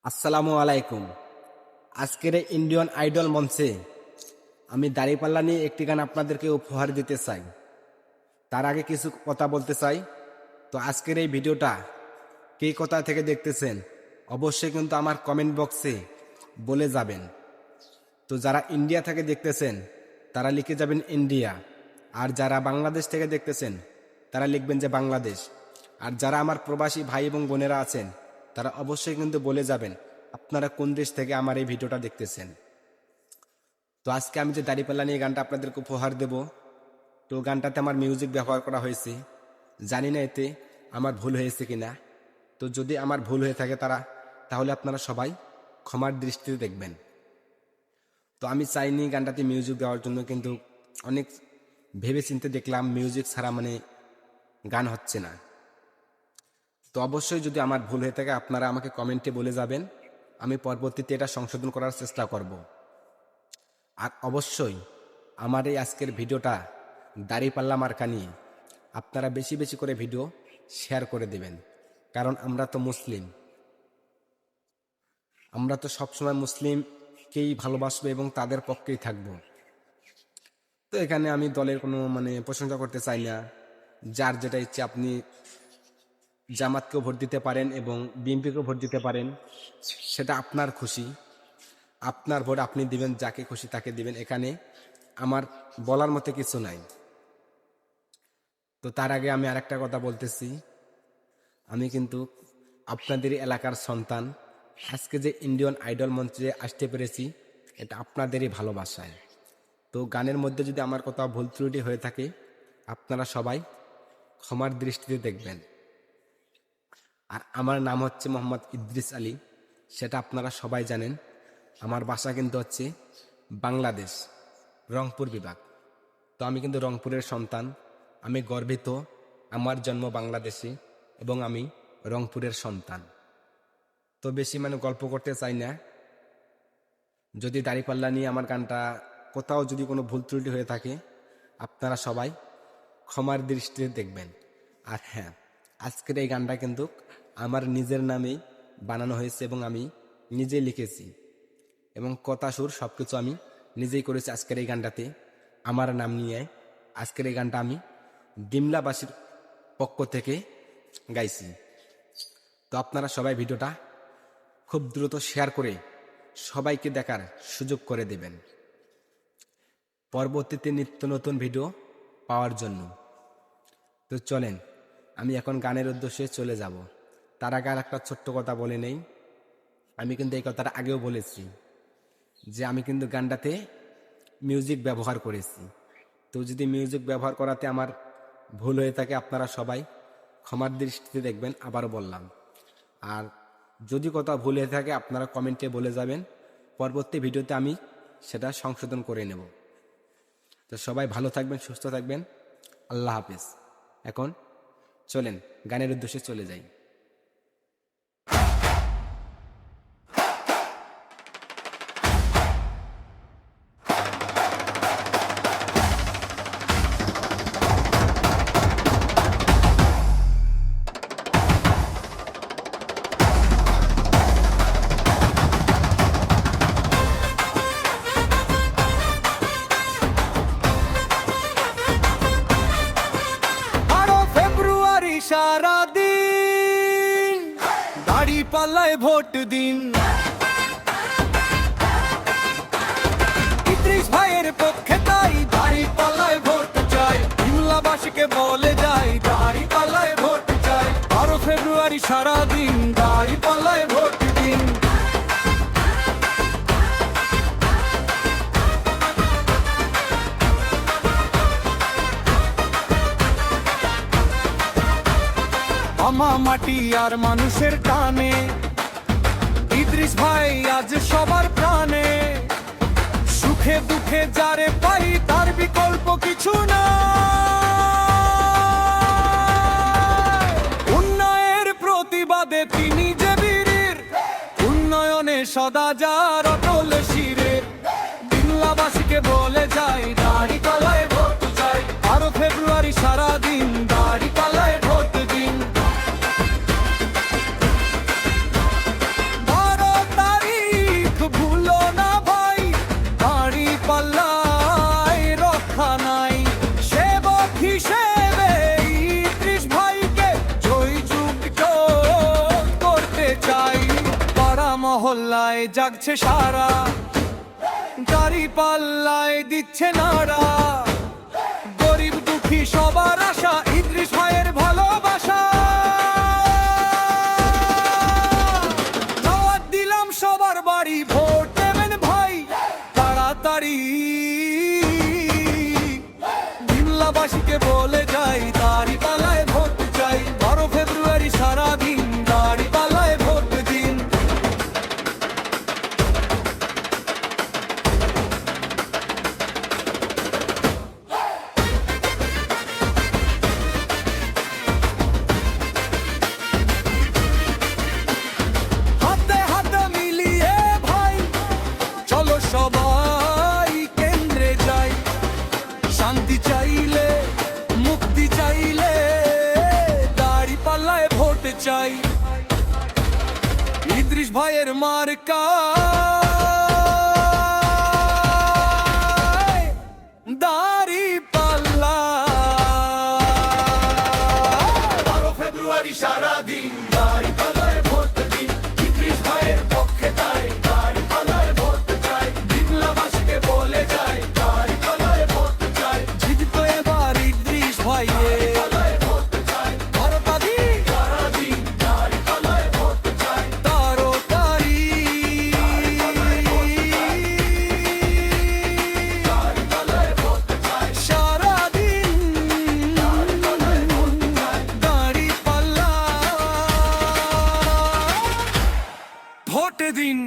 আসসালামু আলাইকুম। আজকের এই ইন্ডিয়ান আইডল মঞ্চে আমি দাঁড়িপাল্লা নিয়ে একটি গান আপনাদেরকে উপহার দিতে চাই। তার আগে কিছু কথা বলতে চাই। তো আজকের এই ভিডিওটা কে কোথা থেকে দেখতেছেন অবশ্যই কিন্তু আমার কমেন্ট বক্সে বলে যাবেন। তো যারা ইন্ডিয়া থেকে দেখতেছেন তারা লিখে যাবেন ইন্ডিয়া, আর যারা বাংলাদেশ থেকে দেখতেছেন তারা লিখবেন যে বাংলাদেশ। আর যারা আমার প্রবাসী ভাই এবং বোনেরা আছেন তারা অবশ্যই কিন্তু বলে যাবেন আপনারা কোন দেশ থেকে আমার এই ভিডিওটা দেখতেছেন। তো আজকে আমি যে দাড়িপাল্লা নিয়ে গানটা আপনাদেরকে উপহার দেব, তো গানটাতে আমার মিউজিক ব্যবহার করা হয়েছে। জানি না এতে আমার ভুল হয়েছে কিনা। তো যদি আমার ভুল হয়ে থাকে তাহলে আপনারা সবাই ক্ষমার দৃষ্টিতে দেখবেন। তো আমি চাইনি গানটাতে মিউজিক দেওয়ার জন্য, কিন্তু অনেক ভেবে চিন্তে দেখলাম মিউজিক ছাড়া গান হচ্ছে না। তো অবশ্যই যদি আমার ভুল হয়ে থাকে আপনারা আমাকে কমেন্টে বলে যাবেন, আমি পরবর্তীতে এটা সংশোধন করার চেষ্টা করব। আর অবশ্যই আমার এই আজকের ভিডিওটা দাড়িপাল্লা মার্কা নিয়ে আপনারা বেশি বেশি করে ভিডিও শেয়ার করে দেবেন, কারণ আমরা তো মুসলিম, আমরা তো সবসময় মুসলিমকেই ভালোবাসবো এবং তাদের পক্ষেই থাকব। তো এখানে আমি দলের কোনো প্রশংসা করতে চাই না। যার যেটা ইচ্ছে, আপনি জামাতকেও ভোট দিতে পারেন এবং বিএনপিকেও ভোট দিতে পারেন, সেটা আপনার খুশি, আপনার ভোট আপনি দিবেন, যাকে খুশি তাকে দিবেন। এখানে আমার বলার মতো কিছু নাই। তো তার আগে আমি আরেকটা কথা বলতেছি, আমি কিন্তু আপনাদের এলাকার সন্তান। আজকে যে ইন্ডিয়ান আইডল মঞ্চে আসতে পেরেছি এটা আপনাদেরই ভালোবাসায়। তো গানের মধ্যে যদি আমার কোথাও ভুল ত্রুটি হয়ে থাকে আপনারা সবাই ক্ষমার দৃষ্টিতে দেখবেন। আর আমার নাম হচ্ছে মোহাম্মদ ইদ্রিস আলী, সেটা আপনারা সবাই জানেন। আমার বাসা কিন্তু হচ্ছে বাংলাদেশ, রংপুর বিভাগ। তো আমি কিন্তু রংপুরের সন্তান, আমি গর্বিত আমার জন্ম বাংলাদেশে এবং আমি রংপুরের সন্তান। তো বেশি গল্প করতে চাই না। যদি দাড়িপাল্লা নিয়ে আমার গানটা কোথাও যদি কোনো ভুল ত্রুটি হয়ে থাকে আপনারা সবাই ক্ষমার দৃষ্টিতে দেখবেন। আর হ্যাঁ, আজকের এই গানটা কিন্তু আমার নিজের নামেই বানানো হয়েছে এবং আমি নিজে লিখেছি এবং কথা সুর সব কিছু আমি নিজেই করেছি। আজকের এই গানটাতে আমার নাম নিয়ে আজকের এই গানটা আমি ডিমলাবাসীর পক্ষ থেকে গাইছি। তো আপনারা সবাই ভিডিওটা খুব দ্রুত শেয়ার করে সবাইকে দেখার সুযোগ করে দেবেন পরবর্তীতে নিত্য নতুন ভিডিও পাওয়ার জন্য। তো চলেন আমি এখন গানের উদ্দেশ্যে চলে যাব। তার আগে আর একটা ছোট্ট কথা বলে নেই। আমি কিন্তু এই কথাটা আগেও বলেছি যে আমি কিন্তু গানটাতে মিউজিক ব্যবহার করেছি। তো যদি মিউজিক ব্যবহার করাতে আমার ভুল হয়ে থাকে আপনারা সবাই ক্ষমার দৃষ্টিতে দেখবেন, আবারও বললাম। আর যদি কোথাও ভুল হয়ে থাকে আপনারা কমেন্টে বলে যাবেন, পরবর্তী ভিডিওতে আমি সেটা সংশোধন করে নেব। তো সবাই ভালো থাকবেন, সুস্থ থাকবেন, আল্লাহ হাফেজ। এখন চলেন গানের উদ্দেশ্যে চলে যাই। সারাদিন দাড়িপাল্লায় ভোট দিন, ইদ্রিস ভাইয়ের পক্ষে তাই দাড়িপাল্লায় ভোট চাই। ডিমলাবাসীকে বলে যাই দাড়িপাল্লায় ভোট চাই। 12 ফেব্রুয়ারি সারাদিন দাড়িপাল্লায় ভোট দিন। আমা মাটি আর মানুষের টানে ইদ্রিস ভাই আজ সবার প্রাণে। সুখে দুঃখে যারে পাই তার বিকল্প কিছু না। উন্নয়নের প্রতিবাদে তিনি যে বীরের, উন্নয়নে সদা যার অটল শিরের। ডিমলাবাসীকে বলে যাই দাড়িপাল্লায় ভোট চাই। 12 ফেব্রুয়ারি সারাদিন দাড়িপাল্লায় ভোট দিন। মহল্লায় জাগছে সারা, দাড়ি পাল্লায় দিচ্ছে নাড়া, গরিব দুঃখী সবার আশা ইদ্রিস ভাইয়ের ভালোবাসা। দাওয়াত দিলাম সবার বাড়ি, ভোট দেবেন ভাই তাড়াতাড়ি। বিমলাবাসীকে বলে যাই দাড়ি পাল্লায় ভোট চাই, 12 ফেব্রুয়ারি সারাদিন দাড়ি পাল্লায় ভোট দিন। হাতে হাতে মিলিয়ে ভাই চলো সবাই কেন্দ্রে যাই, শান্তি চাইলে মুক্তি চাইলে দাড়ি পাল্লায় ভোট চাই। ইদ্রিস ভাইয়ের মার্কা দাড়ি পাল্লা, 12 ফেব্রুয়ারি সারাদিন দাড়ি পাল্লায় ভোট দিন। ইদ্রিস ভাইয়ের পক্ষে তাই দাড়ি পাল্লায় ভোট চাই, বিমলাবাসীকে বলে যাই দাড়ি পাল্লায় ভোট চাই। জিততো এবার ইদ্রিস ভাইয়ের তারকারি, তারকারি। সারাদিন দাড়ি পাল্লা ভোট দিন।